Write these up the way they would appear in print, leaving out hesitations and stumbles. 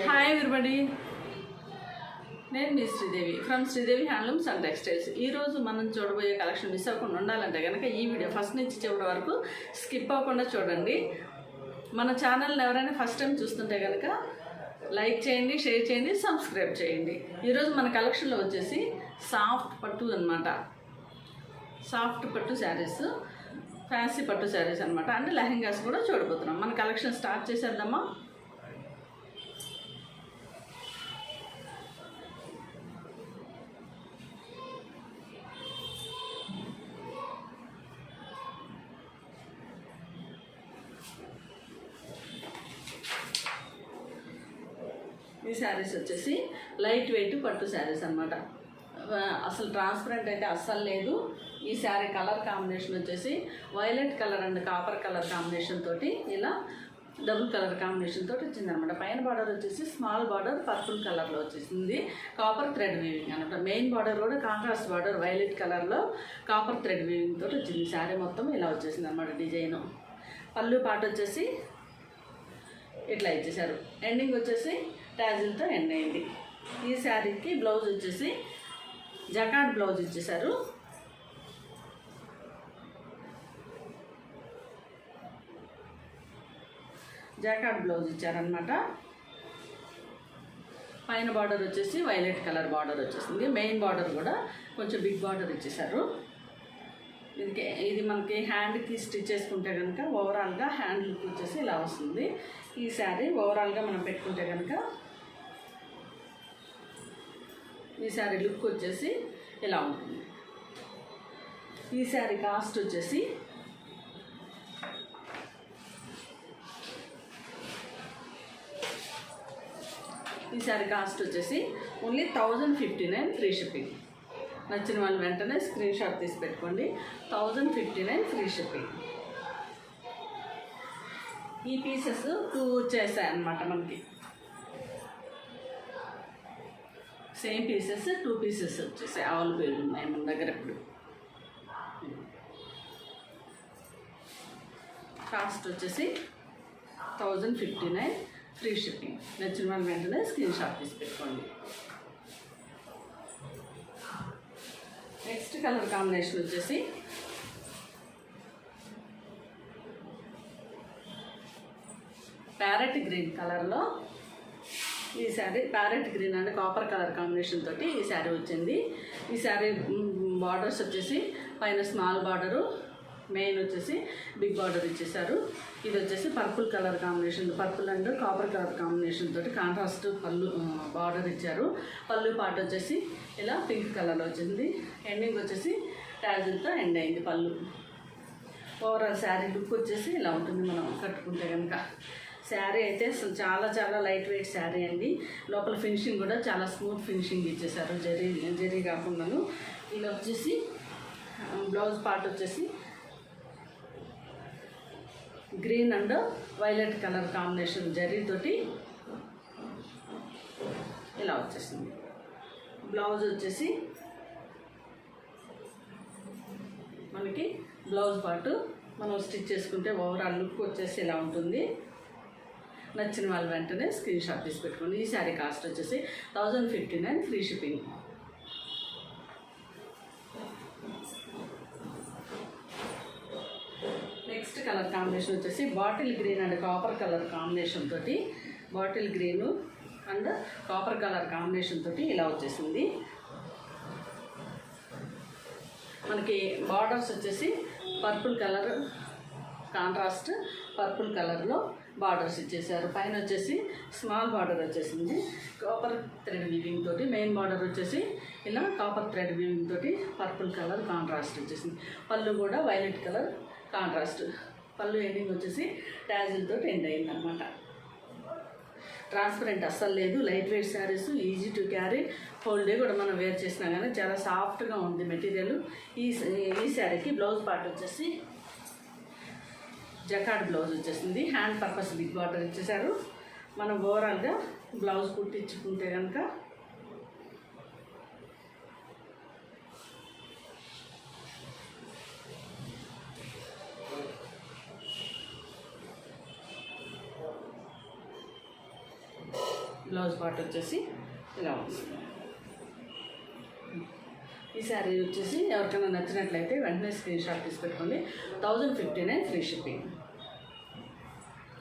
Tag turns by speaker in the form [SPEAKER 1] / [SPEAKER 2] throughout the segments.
[SPEAKER 1] Hi everybody, నేను మీ Sridevi from Sridevi handlooms and textiles. ఈరోజు మనం చూడబోయే కలెక్షన్ మిస్ అవ్వకుండా ఉండాలంటే కనుక ఈ వీడియో ఫస్ట్ నుంచి చివరి వరకు స్కిప్ అవ్వకుండా చూడండి. మన ఛానల్ని ఎవరైనా ఫస్ట్ టైం చూస్తుంటే కనుక లైక్ చేయండి, షేర్ చేయండి, సబ్స్క్రైబ్ చేయండి. ఈరోజు మన కలెక్షన్లో వచ్చేసి సాఫ్ట్ పట్టు అనమాట. సాఫ్ట్ పట్టు శారీస్, ఫ్యాన్సీ పట్టు శారీస్ అనమాట. అంటే లెహెంగాస్ కూడా చూడబోతున్నాం. మన కలెక్షన్ స్టార్ట్ చేసేద్దామా? ఈ శారీస్ వచ్చేసి లైట్ వెయిట్ పట్టు శారీస్ అనమాట. అసలు ట్రాన్స్పరెంట్ అయితే అస్సలు లేదు. ఈ శారీ కలర్ కాంబినేషన్ వచ్చేసి violet colour and copper colour combination తోటి ఇలా డబుల్ కలర్ కాంబినేషన్ తోటి వచ్చిందనమాట. పైన బార్డర్ వచ్చేసి స్మాల్ బార్డర్ పర్పుల్ కలర్లో వచ్చేసింది. కాపర్ థ్రెడ్ వీవింగ్ అనమాట. మెయిన్ బార్డర్ కూడా కాంట్రాస్ట్ బార్డర్ వైలెట్ కలర్లో కాపర్ థ్రెడ్ వీవింగ్ తోటి వచ్చింది. శారీ మొత్తం ఇలా వచ్చేసింది అనమాట డిజైన్. పళ్ళు పాట వచ్చేసి ఇట్లా ఇచ్చేసారు. ఎండింగ్ వచ్చేసి టాజిల్తో ఎండ్ అయింది. ఈ శారీకి బ్లౌజ్ వచ్చేసి జకాట్ బ్లౌజ్ ఇచ్చేసారు. జాకాట్ బ్లౌజ్ ఇచ్చారనమాట. పైన బార్డర్ వచ్చేసి వైలెట్ కలర్ బార్డర్ వచ్చేసింది. మెయిన్ బార్డర్ కూడా కొంచెం బిగ్ బార్డర్ ఇచ్చేసారు. ఇది మనకి హ్యాండ్కి స్టిచ్ చేసుకుంటే కనుక ఓవరాల్గా హ్యాండ్ లుక్ వచ్చేసి ఇలా వస్తుంది. ఈ శారీ ఓవరాల్గా మనం పెట్టుకుంటే కనుక ఈ శారీ లుక్ వచ్చేసి ఇలా ఉంటుంది. ఈ శారీ కాస్ట్ వచ్చేసి ఓన్లీ 1059 ఫ్రీ షిప్పింగ్. నచ్చిన వాళ్ళు వెంటనే స్క్రీన్ షాట్ తీసి పెట్టుకోండి. 1059 ఫ్రీ షిప్పింగ్. ఈ పీసెస్ 2 వచ్చేసాయి అన్నమాట. మనకి సేమ్ పీసెస్ 2 పీసెస్ వచ్చేసాయి. అవైలబుల్ ఉన్నాయి మన దగ్గర ఇప్పుడు. కాస్ట్ వచ్చేసి 1059 ఫ్రీ షిప్పింగ్. నచ్చిన వాళ్ళు వెంటనే స్క్రీన్ షాట్ తీసి పెట్టుకోండి. నెక్స్ట్ కలర్ కాంబినేషన్ వచ్చేసి ప్యారెట్ గ్రీన్ కలర్లో ఈ sari, parrot green and copper colour combination తోటి ఈ శారీ వచ్చింది. ఈ శారీ బార్డర్స్ వచ్చేసి పైన స్మాల్ బార్డరు, మెయిన్ వచ్చేసి బిగ్ బార్డర్ ఇచ్చేసారు. ఇది వచ్చేసి purple colour combination, purple and copper colour combination తోటి కాంట్రాస్ట్ పళ్ళు బార్డర్ ఇచ్చారు. పళ్ళు పాట వచ్చేసి ఇలా పింక్ కలర్లో వచ్చింది. ఎండింగ్ వచ్చేసి టాజిల్తో ఎండ్ అయింది పళ్ళు. ఓవరాల్ శారీ లుక్ వచ్చేసి ఇలా ఉంటుంది మనం కట్టుకుంటే కనుక. శారీ అయితే అసలు చాలా చాలా లైట్ వెయిట్ శారీ అండి. లోపల ఫినిషింగ్ కూడా చాలా స్మూత్ ఫినిషింగ్ ఇచ్చేసారు. జరీ కాకుండాను. ఇలా వచ్చేసి బ్లౌజ్ పార్ట్ వచ్చేసి green and violet colour combination జరీతోటి ఇలా వచ్చేసింది. బ్లౌజ్ వచ్చేసి మనకి బ్లౌజ్ పార్ట్ మనం స్టిచ్ చేసుకుంటే ఓవరాల్ లుక్ వచ్చేసి ఇలా ఉంటుంది. నచ్చిన వాళ్ళు వెంటనే స్క్రీన్ షాట్ తీసి పెట్టుకోండి. ఈ శారీ కాస్ట్ వచ్చేసి 1059 free shipping. Next colour combination వచ్చేసి bottle green and copper colour combination తోటి, bottle green and copper colour combination తోటి ఇలా వచ్చేసింది. మనకి బార్డర్స్ వచ్చేసి పర్పుల్ కలర్ కాంట్రాస్ట్ పర్పుల్ కలర్లో బార్డర్స్ ఇచ్చేసారు. పైన వచ్చేసి స్మాల్ బార్డర్ వచ్చేసింది కాపర్ థ్రెడ్ వీవింగ్ తోటి. మెయిన్ బార్డర్ వచ్చేసి ఇలా కాపర్ థ్రెడ్ వీవింగ్ తోటి పర్పుల్ కలర్ కాంట్రాస్ట్ వచ్చేసింది. పళ్ళు కూడా violet colour contrast. Pallu ending వచ్చేసి టాజిల్ తోటి ఎండ్ అయింది అనమాట. ట్రాన్స్పరెంట్ అస్సలు లేదు. Light weight saris, easy to carry. Whole day కూడా మనం వేర్ చేసినా కానీ చాలా సాఫ్ట్గా ఉంది మెటీరియల్. ఈ శారీకి బ్లౌజ్ పార్ట్ వచ్చేసి జకాట్ బ్లౌజ్ వచ్చేసింది. హ్యాండ్ పర్పస్ బిగ్ బార్డర్ ఇచ్చేసారు. మనం ఓవరాల్గా బ్లౌజ్ కుట్టించుకుంటే కనుక బ్లౌజ్ పార్ట్ వచ్చేసి ఇలా వస్తుంది. ఈ శారీ వచ్చేసి ఎవరికైనా నచ్చినట్లయితే వెంటనే స్క్రీన్ షాట్ తీసి పెట్టుకోండి. 1059 ఫ్రీ షిప్పింగ్.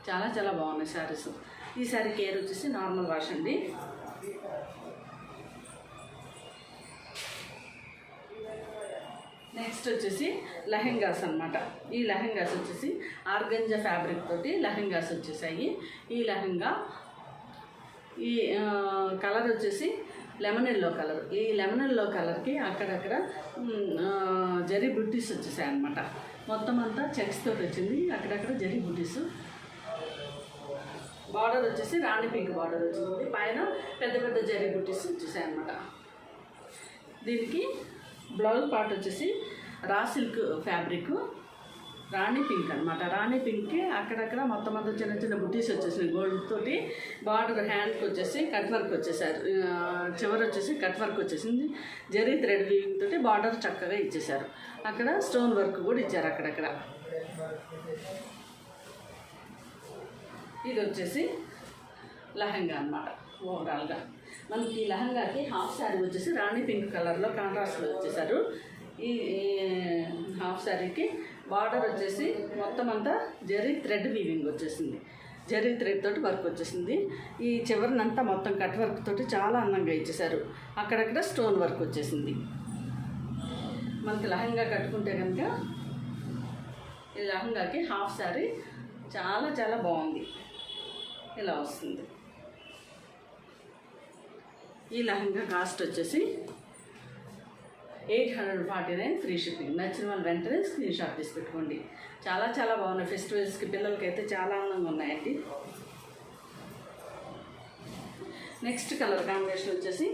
[SPEAKER 1] చాలా చాలా బాగున్నాయి శారీస్. ఈ శారీ కేర్ వచ్చేసి నార్మల్ వాష్ అండి. నెక్స్ట్ వచ్చేసి లెహెంగాస్ అనమాట. ఈ లెహెంగాస్ వచ్చేసి ఆర్గంజా ఫ్యాబ్రిక్ తోటి లెహెంగాస్ వచ్చేసాయి. ఈ లెహెంగా ఈ కలర్ వచ్చేసి లెమన్ ఎల్లో కలర్. ఈ లెమన్ ఎల్లో కలర్కి అక్కడక్కడ జరీ బుట్టీస్ వచ్చేసాయి అనమాట. మొత్తం అంతా చెక్స్ తోటి వచ్చింది, అక్కడక్కడ జరీ బుట్టీస్. బార్డర్ వచ్చేసి రాణి పింక్ బార్డర్ వచ్చింది, పైన పెద్ద పెద్ద జరీ బుట్టీస్ వచ్చేసాయి అనమాట. దీనికి బ్లౌజ్ పార్ట్ వచ్చేసి రా సిల్క్ ఫ్యాబ్రిక్ రాణి పింక్ అనమాట. రాణి పింక్కి అక్కడక్కడ మొత్తం అంతా చిన్న చిన్న బుట్టీస్ వచ్చేసినాయి గోల్డ్ తోటి. బార్డర్ హ్యాండ్కి వచ్చేసి కట్ వర్క్ వచ్చేసారు, చివరి వచ్చేసి కట్ వర్క్ వచ్చేసింది. జరీ థ్రెడ్ వీవింగ్ తోటి బార్డర్ చక్కగా ఇచ్చేసారు. అక్కడ స్టోన్ వర్క్ కూడా ఇచ్చారు అక్కడక్కడ. ఇది వచ్చేసి లెహంగా అనమాట. ఓవరాల్గా మనకి ఈ లెహంగాకి హాఫ్ శారీ వచ్చేసి రాణి పింక్ కలర్లో కాంట్రాస్ట్లో వచ్చేసారు. ఈ హాఫ్ శారీకి బార్డర్ వచ్చేసి మొత్తం అంతా జరీ థ్రెడ్ వీవింగ్ వచ్చేసింది, జరీ థ్రెడ్ తోటి వర్క్ వచ్చేసింది. ఈ చివరినంతా మొత్తం కట్ వర్క్ తోటి చాలా అందంగా ఇచ్చేసారు. అక్కడక్కడ స్టోన్ వర్క్ వచ్చేసింది. మనకి లెహంగా కట్టుకుంటే కనుక ఈ లెహంగాకి హాఫ్ శారీ చాలా చాలా బాగుంది, ఇలా వస్తుంది. ఈ లెహంగా కాస్ట్ వచ్చేసి 849 ఫ్రీ షిప్పింగ్. నచ్చిన వాళ్ళు వెంటనే స్క్రీన్ షాట్ తీసి పెట్టుకోండి. చాలా చాలా బాగున్నాయి. ఫెస్టివల్స్కి పిల్లలకి అయితే చాలా ఆనందంగా ఉన్నాయండి. నెక్స్ట్ కలర్ కాంబినేషన్ వచ్చేసి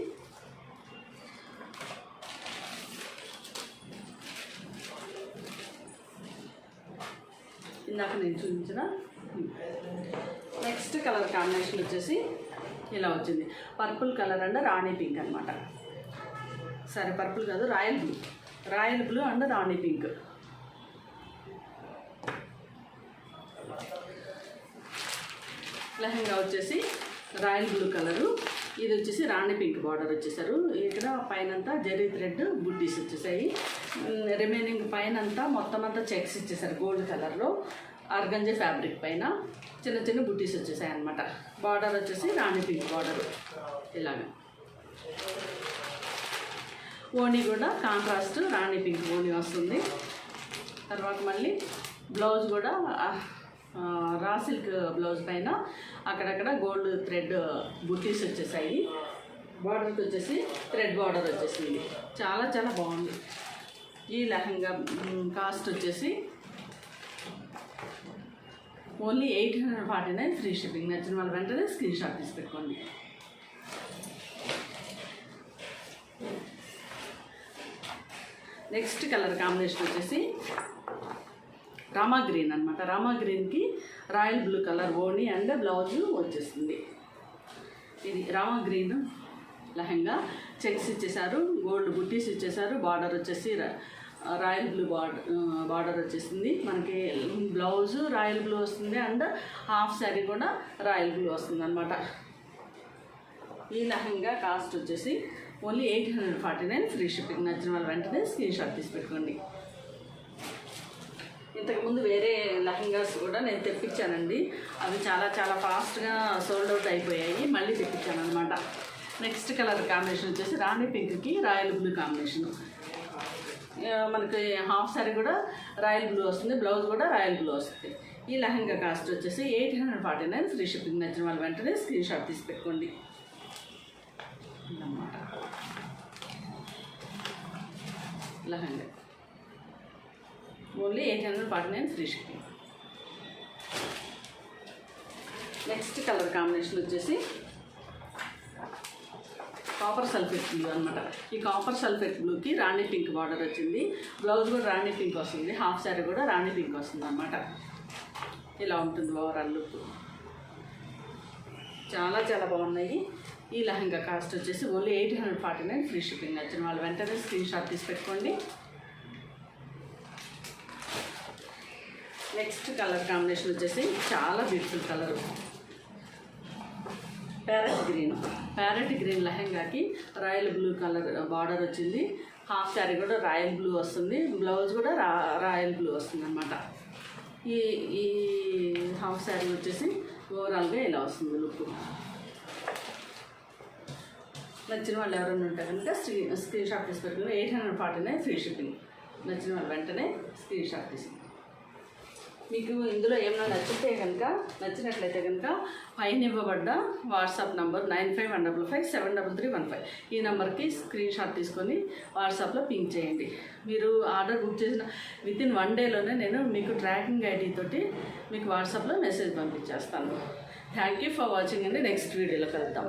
[SPEAKER 1] ఇందాక నేను చూపించిన నెక్స్ట్ కలర్ కాంబినేషన్ వచ్చేసి ఇలా వచ్చింది. Purple colour and Rani pink అనమాట. సరే పర్పుల్ కాదు, royal blue. Royal blue and Rani pink. Lehenga వచ్చేసి రాయల్ బ్లూ కలరు. ఇది వచ్చేసి రాణి పింక్ బార్డర్ వచ్చేసారు. ఇక్కడ పైనంతా జరీ థ్రెడ్ బుట్టీస్ వచ్చేసాయి. రిమైనింగ్ పైనంతా మొత్తం అంతా చెక్స్ ఇచ్చేసారు గోల్డ్ కలర్లో. ఆర్గంజా ఫ్యాబ్రిక్ పైన చిన్న చిన్న బుట్టీస్ వచ్చేసాయి అనమాట. బార్డర్ వచ్చేసి రాణి పింక్ బార్డరు ఇలాగ. ఓణి కూడా కాంట్రాస్ట్ రాణి పింక్ ఓణి వస్తుంది. తర్వాత మళ్ళీ బ్లౌజ్ కూడా రా సిల్క్ బ్లౌజ్ పైన అక్కడక్కడ గోల్డ్ థ్రెడ్ బుట్టీస్ వచ్చేసాయి. బార్డర్కి వచ్చేసి థ్రెడ్ బార్డర్ వచ్చేసింది. చాలా చాలా బాగుంది. ఈ లెహంగా కాస్ట్ వచ్చేసి ఓన్లీ 849 ఫ్రీ షిప్పింగ్. నచ్చిన వాళ్ళు వెంటనే స్క్రీన్ షాట్ తీసి పెట్టుకోండి. నెక్స్ట్ కలర్ కాంబినేషన్ వచ్చేసి రామా గ్రీన్ అనమాట. రామా గ్రీన్కి రాయల్ బ్లూ కలర్ ఓణి అండ్ బ్లౌజు వచ్చేస్తుంది. ఇది రామా గ్రీన్ లెహంగా. చెక్స్ ఇచ్చేసారు, గోల్డ్ బుట్టీస్ ఇచ్చేసారు. బార్డర్ వచ్చేసి రాయల్ బ్లూ బార్డర్ వచ్చేసింది. మనకి బ్లౌజు రాయల్ బ్లూ వస్తుంది అండ్ హాఫ్ శారీ కూడా రాయల్ బ్లూ వస్తుంది అనమాట. ఈ లెహంగా కాస్ట్ వచ్చేసి ఓన్లీ 849 ఫ్రీ షిప్పింగ్. నచ్చిన వాళ్ళు వెంటనే స్క్రీన్ షాట్ తీసి పెట్టుకోండి. ఇంతకుముందు వేరే లెహంగాస్ కూడా నేను తెప్పించానండి. అవి చాలా చాలా ఫాస్ట్గా సోల్డ్ అవుట్ అయిపోయాయి. మళ్ళీ తెప్పించాను అనమాట. నెక్స్ట్ కలర్ కాంబినేషన్ వచ్చేసి రాణి పింక్కి రాయల్ బ్లూ కాంబినేషన్. మనకి హాఫ్ శారీ కూడా రాయల్ బ్లూ వస్తుంది, బ్లౌజ్ కూడా రాయల్ బ్లూ వస్తుంది. ఈ లెహంగా కాస్ట్ వచ్చేసి 849 ఫ్రీ షిప్పింగ్. నచ్చిన వాళ్ళు వెంటనే స్క్రీన్ షాట్ తీసి పెట్టుకోండి అన్నమాట. Lehenga only 849 free shipping. Next colour combination వచ్చేసి కాపర్ సల్ఫేట్ బ్లూ అనమాట. ఈ కాపర్ సల్ఫేట్ బ్లూకి రాణి పింక్ బార్డర్ వచ్చింది. బ్లౌజ్ కూడా రాణి పింక్ వస్తుంది, హాఫ్ శారీ కూడా రాణి పింక్ వస్తుంది అనమాట. ఇలా ఉంటుంది ఓవరాల్ లుక్. చాలా చాలా బాగున్నాయి. ఈ లెహంగా కాస్ట్ వచ్చేసి ఓన్లీ 849 ఫ్రీ షిప్పింగ్. నచ్చిన వాళ్ళు వెంటనే స్క్రీన్ షాట్ తీసి పెట్టుకోండి. నెక్స్ట్ కలర్ కాంబినేషన్ వచ్చేసి చాలా బ్యూటిఫుల్ కలరు. ప్యారెట్ గ్రీన్ లెహంగాకి రాయల్ బ్లూ కలర్ బార్డర్ వచ్చింది. హాఫ్ శారీ కూడా రాయల్ బ్లూ వస్తుంది, బ్లౌజ్ కూడా రాయల్ బ్లూ వస్తుంది అనమాట. ఈ ఈ హాఫ్ శారీ వచ్చేసి ఓవరాల్గా ఇలా వస్తుంది లుక్. నచ్చిన వాళ్ళు ఎవరైనా ఉంటే కనుక స్క్రీన్ షాట్ తీసి పెట్టుకుని 849 ఫ్రీ షిప్పింగ్. నచ్చిన వాళ్ళు వెంటనే స్క్రీన్ షాట్ తీసి. మీకు ఇందులో ఏమైనా నచ్చినట్లయితే కనుక పైన ఇవ్వబడ్డ వాట్సాప్ నంబర్ 9515573315 ఈ నెంబర్కి స్క్రీన్ షాట్ తీసుకొని వాట్సాప్లో పింక్ చేయండి. మీరు ఆర్డర్ బుక్ చేసిన వితిన్ 1 డేలోనే నేను మీకు ట్రాకింగ్ ఐడి తోటి మీకు వాట్సాప్లో మెసేజ్ పంపించేస్తాను. థ్యాంక్ యూ ఫర్ వాచింగ్ అండి. నెక్స్ట్ వీడియోలో కలుద్దాం.